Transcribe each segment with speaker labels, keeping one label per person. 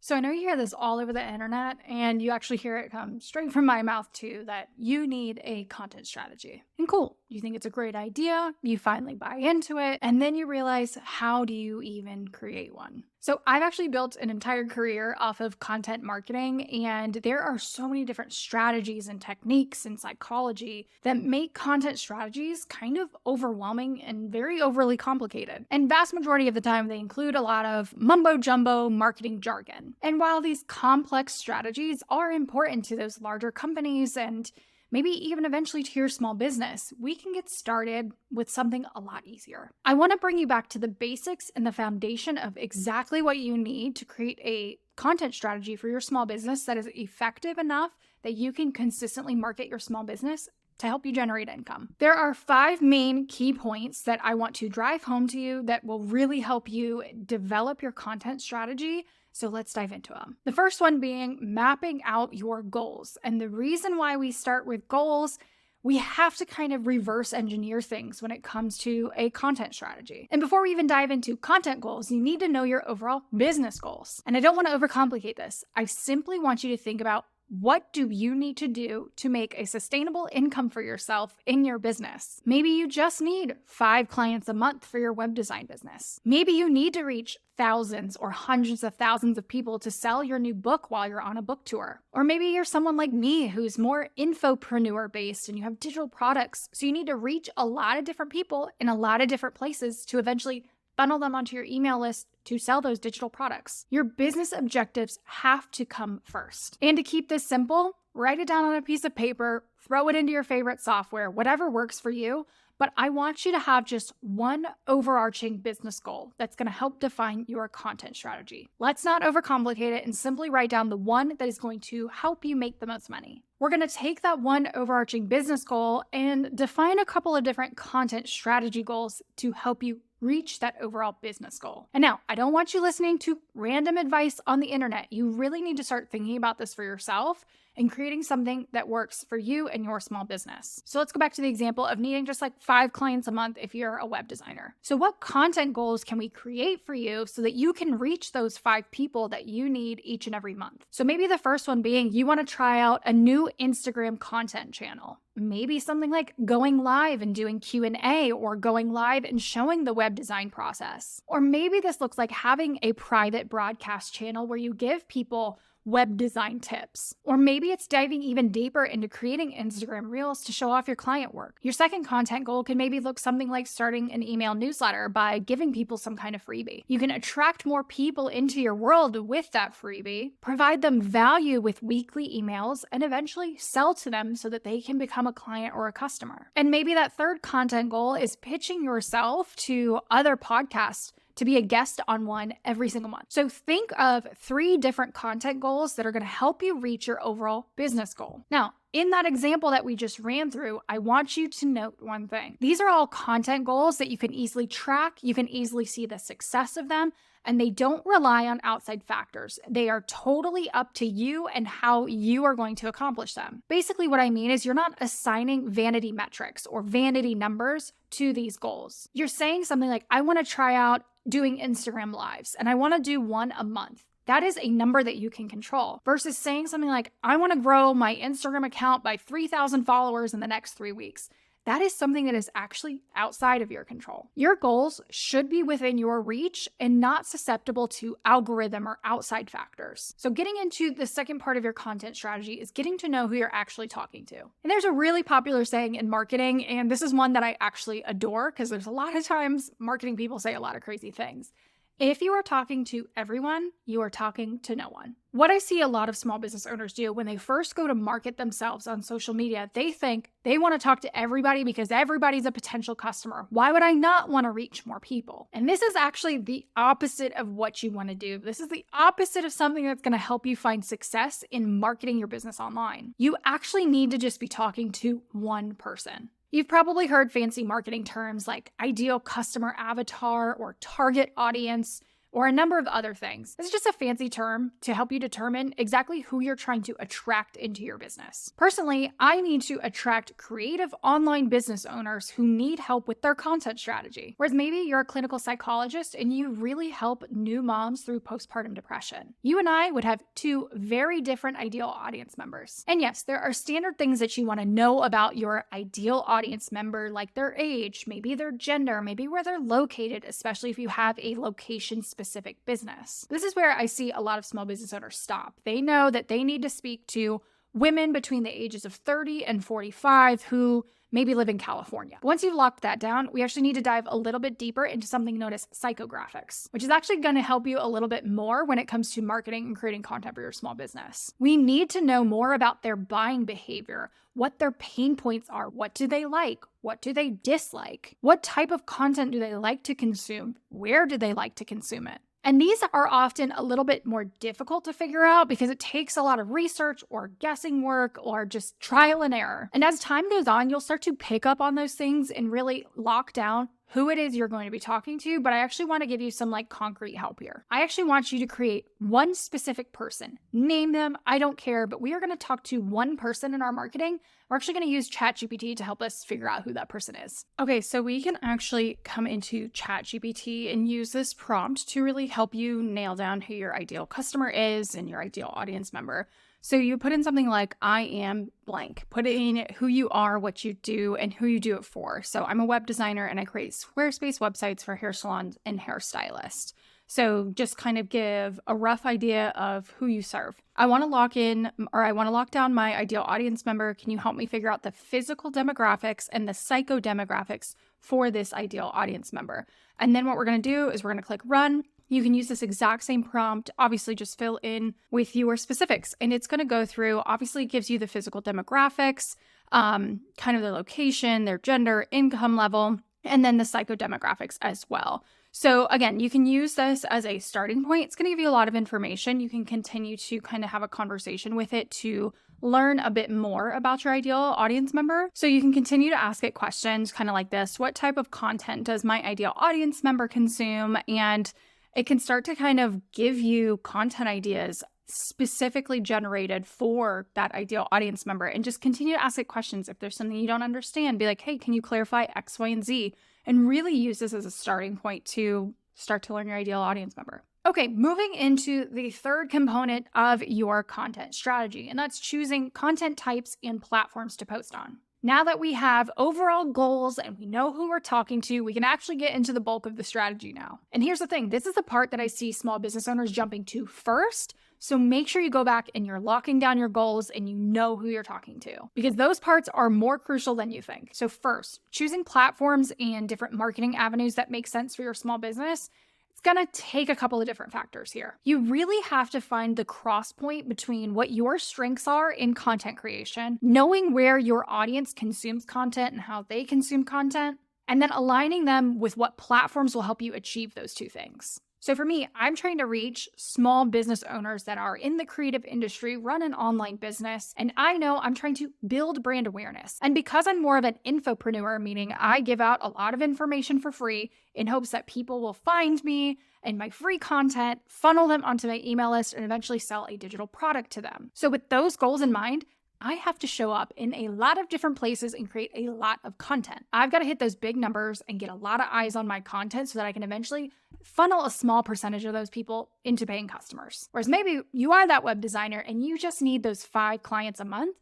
Speaker 1: So I know you hear this all over the internet, and you actually hear it come straight from my mouth too, that you need a content strategy. And cool, you think it's a great idea, you finally buy into it, and then you realize, how do you even create one? So I've actually built an entire career off of content marketing, and there are so many different strategies and techniques in psychology that make content strategies kind of overwhelming and very overly complicated. And vast majority of the time, they include a lot of mumbo jumbo marketing jargon. And while these complex strategies are important to those larger companies and maybe even eventually to your small business, we can get started with something a lot easier. I want to bring you back to the basics and the foundation of exactly what you need to create a content strategy for your small business that is effective enough that you can consistently market your small business to help you generate income. There are 5 main key points that I want to drive home to you that will really help you develop your content strategy. So let's dive into them. The first one being mapping out your goals. And the reason why we start with goals, we have to kind of reverse engineer things when it comes to a content strategy. And before we even dive into content goals, you need to know your overall business goals. And I don't want to overcomplicate this. I simply want you to think about, what do you need to do to make a sustainable income for yourself in your business? Maybe you just need 5 clients a month for your web design business. Maybe you need to reach thousands or hundreds of thousands of people to sell your new book while you're on a book tour. Or maybe you're someone like me who's more infopreneur based and you have digital products. So you need to reach a lot of different people in a lot of different places to eventually funnel them onto your email list to sell those digital products. Your business objectives have to come first. And to keep this simple, write it down on a piece of paper, throw it into your favorite software, whatever works for you. But I want you to have just one overarching business goal that's going to help define your content strategy. Let's not overcomplicate it and simply write down the one that is going to help you make the most money. We're going to take that one overarching business goal and define a couple of different content strategy goals to help you reach that overall business goal. And now, I don't want you listening to random advice on the internet. You really need to start thinking about this for yourself and creating something that works for you and your small business. So let's go back to the example of needing just like 5 clients a month if you're a web designer. So what content goals can we create for you so that you can reach those 5 people that you need each and every month? So maybe the first one being, you want to try out a new Instagram content channel. Maybe something like going live and doing Q&A, or going live and showing the web design process. Or maybe this looks like having a private broadcast channel where you give people web design tips. Or maybe it's diving even deeper into creating Instagram Reels to show off your client work. Your second content goal can maybe look something like starting an email newsletter by giving people some kind of freebie. You can attract more people into your world with that freebie, provide them value with weekly emails, and eventually sell to them so that they can become a client or a customer. And maybe that third content goal is pitching yourself to other podcasts to be a guest on one every single month. So think of 3 different content goals that are going to help you reach your overall business goal. Now, in that example that we just ran through, I want you to note one thing. These are all content goals that you can easily track, you can easily see the success of them, and they don't rely on outside factors. They are totally up to you and how you are going to accomplish them. Basically, what I mean is you're not assigning vanity metrics or vanity numbers to these goals. You're saying something like, I want to try out doing Instagram lives and I want to do 1 a month. That is a number that you can control, versus saying something like, I want to grow my Instagram account by 3,000 followers in the next 3 weeks. That is something that is actually outside of your control. Your goals should be within your reach and not susceptible to algorithm or outside factors. So getting into the second part of your content strategy is getting to know who you're actually talking to. And there's a really popular saying in marketing, and this is one that I actually adore because there's a lot of times marketing people say a lot of crazy things. If you are talking to everyone, you are talking to no one. What I see a lot of small business owners do when they first go to market themselves on social media, they think they want to talk to everybody because everybody's a potential customer. Why would I not want to reach more people? And this is actually the opposite of what you want to do. This is the opposite of something that's going to help you find success in marketing your business online. You actually need to just be talking to one person. You've probably heard fancy marketing terms like ideal customer avatar or target audience, or a number of other things. It's just a fancy term to help you determine exactly who you're trying to attract into your business. Personally, I need to attract creative online business owners who need help with their content strategy. Whereas maybe you're a clinical psychologist and you really help new moms through postpartum depression. You and I would have two very different ideal audience members. And yes, there are standard things that you want to know about your ideal audience member, like their age, maybe their gender, maybe where they're located, especially if you have a location-specific business. This is where I see a lot of small business owners stop. They know that they need to speak to women between the ages of 30 and 45 who maybe live in California. Once you've locked that down, we actually need to dive a little bit deeper into something known as psychographics, which is actually going to help you a little bit more when it comes to marketing and creating content for your small business. We need to know more about their buying behavior, what their pain points are, what do they like, what do they dislike, what type of content do they like to consume, where do they like to consume it. And these are often a little bit more difficult to figure out because it takes a lot of research or guessing work or just trial and error. And as time goes on, you'll start to pick up on those things and really lock down who it is you're going to be talking to. But I actually want to give you some concrete help here. I actually want you to create one specific person. Name them, I don't care, but we are going to talk to one person in our marketing. We're actually going to use ChatGPT to help us figure out who that person is. Okay, so we can actually come into ChatGPT and use this prompt to really help you nail down who your ideal customer is and your ideal audience member. So you put in something like, I am blank. Put in who you are, what you do, and who you do it for. So I'm a web designer and I create Squarespace websites for hair salons and hairstylists. So just kind of give a rough idea of who you serve. I want to lock down my ideal audience member. Can you help me figure out the physical demographics and the psychodemographics for this ideal audience member? And then what we're going to do is we're going to click run. You can use this exact same prompt, obviously just fill in with your specifics. And it's going to go through, obviously it gives you the physical demographics, kind of their location, their gender, income level, and then the psychodemographics as well. So again, you can use this as a starting point. It's going to give you a lot of information. You can continue to kind of have a conversation with it to learn a bit more about your ideal audience member. So you can continue to ask it questions kind of like this. What type of content does my ideal audience member consume? And it can start to kind of give you content ideas specifically generated for that ideal audience member, and just continue to ask it questions. If there's something you don't understand, be like, hey, can you clarify X, Y, and Z? And really use this as a starting point to start to learn your ideal audience member. Okay, moving into the third component of your content strategy, and that's choosing content types and platforms to post on. Now that we have overall goals and we know who we're talking to, we can actually get into the bulk of the strategy now. And here's the thing, this is the part that I see small business owners jumping to first. So make sure you go back and you're locking down your goals and you know who you're talking to, because those parts are more crucial than you think. So first, choosing platforms and different marketing avenues that make sense for your small business. It's going to take a couple of different factors here. You really have to find the cross point between what your strengths are in content creation, knowing where your audience consumes content and how they consume content, and then aligning them with what platforms will help you achieve those two things. So for me, I'm trying to reach small business owners that are in the creative industry, run an online business, and I know I'm trying to build brand awareness. And because I'm more of an infopreneur, meaning I give out a lot of information for free in hopes that people will find me and my free content, funnel them onto my email list, and eventually sell a digital product to them. So with those goals in mind, I have to show up in a lot of different places and create a lot of content. I've got to hit those big numbers and get a lot of eyes on my content so that I can eventually funnel a small percentage of those people into paying customers. Whereas maybe you are that web designer and you just need those 5 clients a month.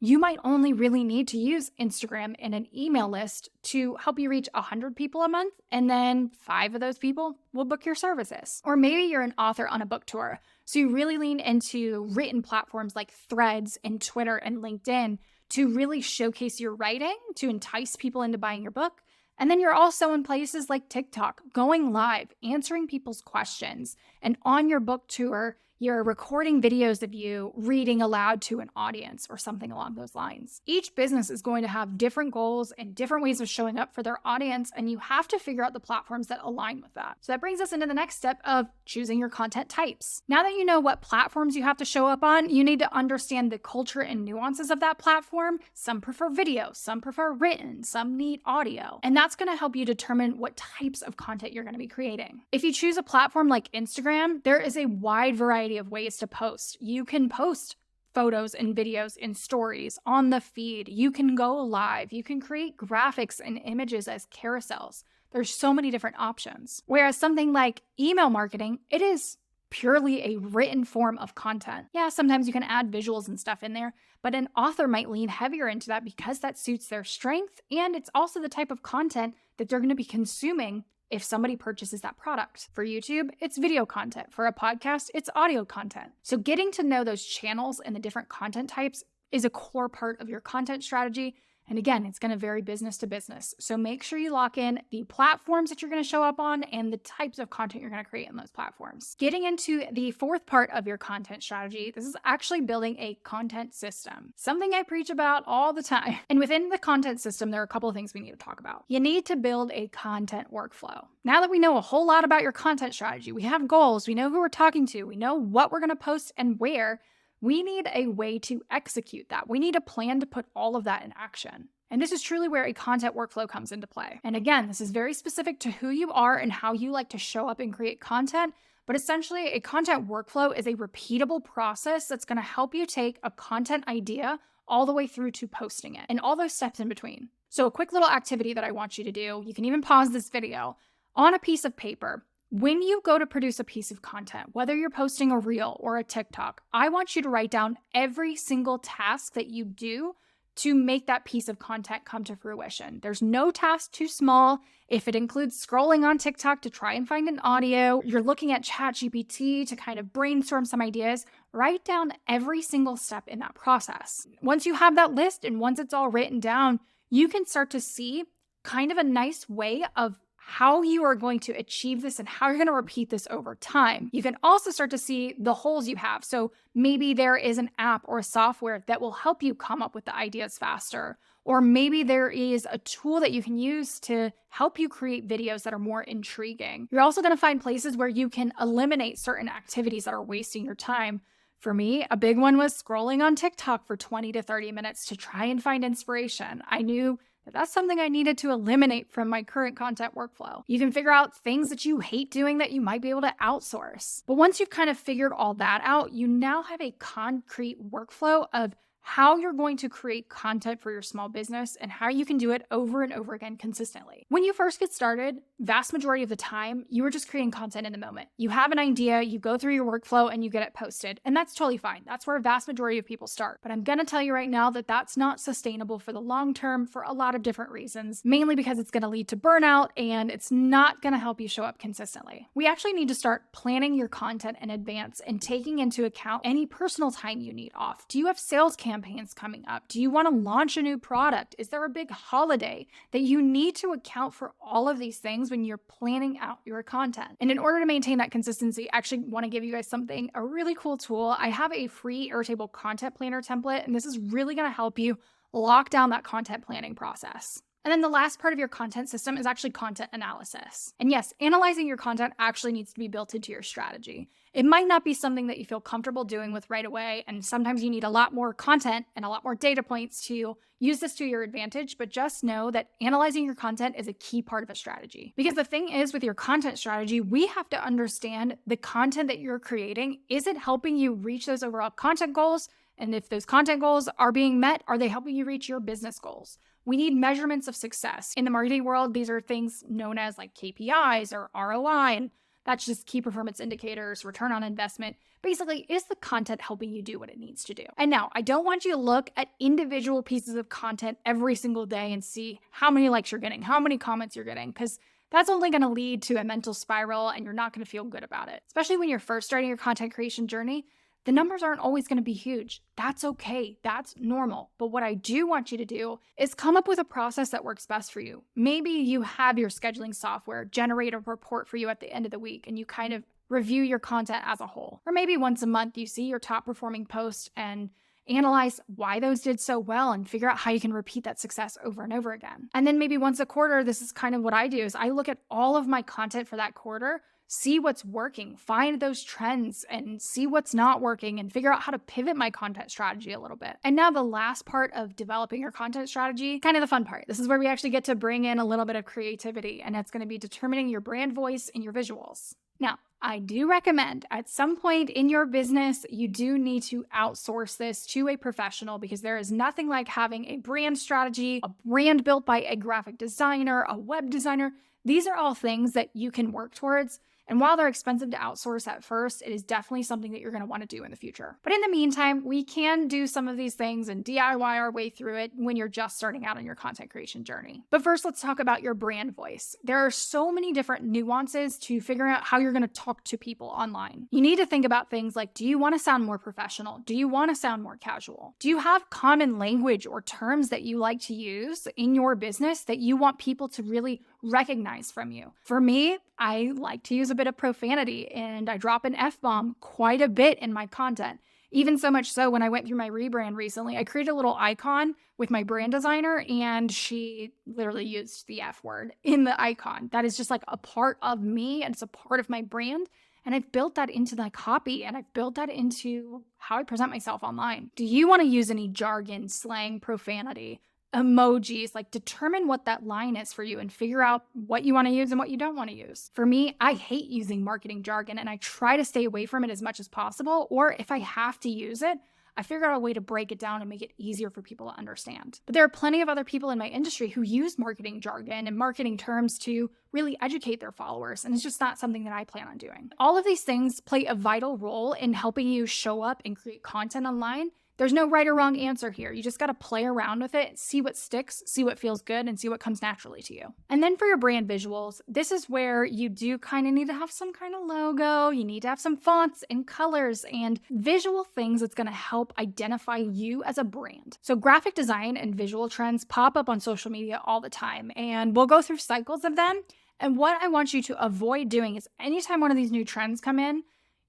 Speaker 1: You might only really need to use Instagram and an email list to help you reach 100 people a month, and then 5 of those people will book your services. Or maybe you're an author on a book tour, so you really lean into written platforms like Threads and Twitter and LinkedIn to really showcase your writing, to entice people into buying your book. And then you're also in places like TikTok, going live, answering people's questions. And on your book tour, You're recording videos of you reading aloud to an audience or something along those lines. Each business is going to have different goals and different ways of showing up for their audience, and you have to figure out the platforms that align with that. So that brings us into the next step of choosing your content types. Now that you know what platforms you have to show up on, you need to understand the culture and nuances of that platform. Some prefer video, some prefer written, some need audio, and that's going to help you determine what types of content you're going to be creating. If you choose a platform like Instagram, there is a wide variety of ways to post. You can post photos and videos in stories on the feed. You can go live. You can create graphics and images as carousels. There's so many different options. Whereas something like email marketing, it is purely a written form of content. Yeah, sometimes you can add visuals and stuff in there, but an author might lean heavier into that because that suits their strength, and it's also the type of content that they're going to be consuming if somebody purchases that product. For YouTube, it's video content. For a podcast, it's audio content. So getting to know those channels and the different content types is a core part of your content strategy. And again, it's going to vary business to business. So make sure you lock in the platforms that you're going to show up on and the types of content you're going to create in those platforms. Getting into the fourth part of your content strategy, this is actually building a content system, something I preach about all the time. And within the content system, there are a couple of things we need to talk about. You need to build a content workflow. Now that we know a whole lot about your content strategy, we have goals, we know who we're talking to, we know what we're going to post and where, we need a way to execute that. We need a plan to put all of that in action. And this is truly where a content workflow comes into play. And again, this is very specific to who you are and how you like to show up and create content. But essentially, a content workflow is a repeatable process that's going to help you take a content idea all the way through to posting it and all those steps in between. So a quick little activity that I want you to do, you can even pause this video, on a piece of paper. When you go to produce a piece of content, whether you're posting a reel or a TikTok, I want you to write down every single task that you do to make that piece of content come to fruition. There's no task too small. If it includes scrolling on TikTok to try and find an audio, you're looking at ChatGPT to kind of brainstorm some ideas, write down every single step in that process. Once you have that list and once it's all written down, you can start to see kind of a nice way of how you are going to achieve this and how you're going to repeat this over time. You can also start to see the holes you have. So maybe there is an app or a software that will help you come up with the ideas faster. Or maybe there is a tool that you can use to help you create videos that are more intriguing. You're also going to find places where you can eliminate certain activities that are wasting your time. For me, a big one was scrolling on TikTok for 20 to 30 minutes to try and find inspiration. I knew that's something I needed to eliminate from my current content workflow. You can figure out things that you hate doing that you might be able to outsource. But once you've kind of figured all that out, you now have a concrete workflow of how you're going to create content for your small business and how you can do it over and over again consistently. When you first get started, vast majority of the time, you are just creating content in the moment. You have an idea, you go through your workflow and you get it posted, and that's totally fine. That's where a vast majority of people start. But I'm gonna tell you right now that that's not sustainable for the long term for a lot of different reasons, mainly because it's gonna lead to burnout and it's not gonna help you show up consistently. We actually need to start planning your content in advance and taking into account any personal time you need off. Do you have sales campaigns coming up? Do you want to launch a new product? Is there a big holiday that you need to account for all of these things when you're planning out your content? And in order to maintain that consistency, I actually want to give you guys a really cool tool. I have a free Airtable content planner template, and this is really going to help you lock down that content planning process. And then the last part of your content system is actually content analysis. And yes, analyzing your content actually needs to be built into your strategy. It might not be something that you feel comfortable doing with right away, and sometimes you need a lot more content and a lot more data points to use this to your advantage, but just know that analyzing your content is a key part of a strategy. Because the thing is, with your content strategy, we have to understand the content that you're creating. Is it helping you reach those overall content goals? And if those content goals are being met, are they helping you reach your business goals? We need measurements of success. In the marketing world, these are things known as like KPIs or ROI, and that's just key performance indicators, return on investment. Basically, is the content helping you do what it needs to do? And now, I don't want you to look at individual pieces of content every single day and see how many likes you're getting, how many comments you're getting, because that's only going to lead to a mental spiral and you're not going to feel good about it. Especially when you're first starting your content creation journey, the numbers aren't always going to be huge. That's okay. That's normal. But what I do want you to do is come up with a process that works best for you. Maybe you have your scheduling software generate a report for you at the end of the week and you kind of review your content as a whole. Or maybe once a month you see your top performing posts and analyze why those did so well and figure out how you can repeat that success over and over again. And then maybe once a quarter, this is kind of what I do, is I look at all of my content for that quarter, see what's working, find those trends and see what's not working and figure out how to pivot my content strategy a little bit. And now the last part of developing your content strategy, kind of the fun part. This is where we actually get to bring in a little bit of creativity, and that's going to be determining your brand voice and your visuals. Now, I do recommend at some point in your business, you do need to outsource this to a professional, because there is nothing like having a brand strategy, a brand built by a graphic designer, a web designer. These are all things that you can work towards. And while they're expensive to outsource at first, it is definitely something that you're going to want to do in the future. But in the meantime, we can do some of these things and DIY our way through it when you're just starting out on your content creation journey. But first, let's talk about your brand voice. There are so many different nuances to figuring out how you're going to talk to people online. You need to think about things like, do you want to sound more professional? Do you want to sound more casual? Do you have common language or terms that you like to use in your business that you want people to really recognize from you? For me, I like to use a bit of profanity, and I drop an F-bomb quite a bit in my content. Even so much so, when I went through my rebrand recently, I created a little icon with my brand designer, and she literally used the F word in the icon. That is just like a part of me, and it's a part of my brand. And I've built that into my copy, and I've built that into how I present myself online. Do you want to use any jargon, slang, profanity, emojis? Like, determine what that line is for you and figure out what you want to use and what you don't want to use. For me, I hate using marketing jargon, and I try to stay away from it as much as possible. Or if I have to use it, I figure out a way to break it down and make it easier for people to understand. But there are plenty of other people in my industry who use marketing jargon and marketing terms to really educate their followers, and it's just not something that I plan on doing. All of these things play a vital role in helping you show up and create content online. There's no right or wrong answer here. You just got to play around with it, see what sticks, see what feels good, and see what comes naturally to you. And then for your brand visuals, this is where you do kind of need to have some kind of logo. You need to have some fonts and colors and visual things that's going to help identify you as a brand. So graphic design and visual trends pop up on social media all the time, and we'll go through cycles of them. And what I want you to avoid doing is anytime one of these new trends come in,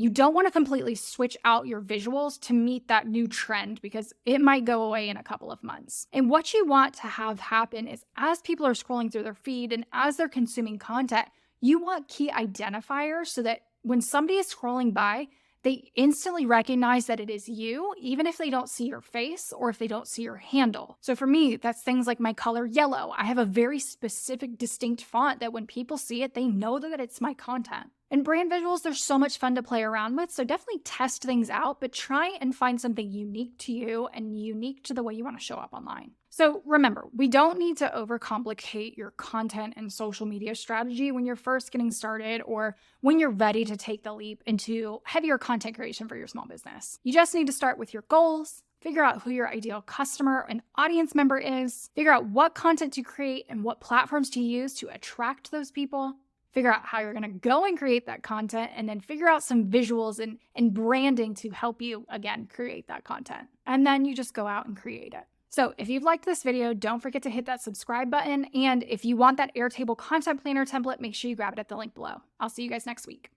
Speaker 1: you don't want to completely switch out your visuals to meet that new trend, because it might go away in a couple of months. And what you want to have happen is, as people are scrolling through their feed and as they're consuming content, you want key identifiers so that when somebody is scrolling by, they instantly recognize that it is you, even if they don't see your face or if they don't see your handle. So for me, that's things like my color yellow. I have a very specific, distinct font that when people see it, they know that it's my content. And brand visuals, they're so much fun to play around with, so definitely test things out, but try and find something unique to you and unique to the way you want to show up online. So remember, we don't need to overcomplicate your content and social media strategy when you're first getting started or when you're ready to take the leap into heavier content creation for your small business. You just need to start with your goals, figure out who your ideal customer and audience member is, figure out what content to create and what platforms to use to attract those people, figure out how you're going to go and create that content, and then figure out some visuals and branding to help you, again, create that content. And then you just go out and create it. So if you've liked this video, don't forget to hit that subscribe button. And if you want that Airtable content planner template, make sure you grab it at the link below. I'll see you guys next week.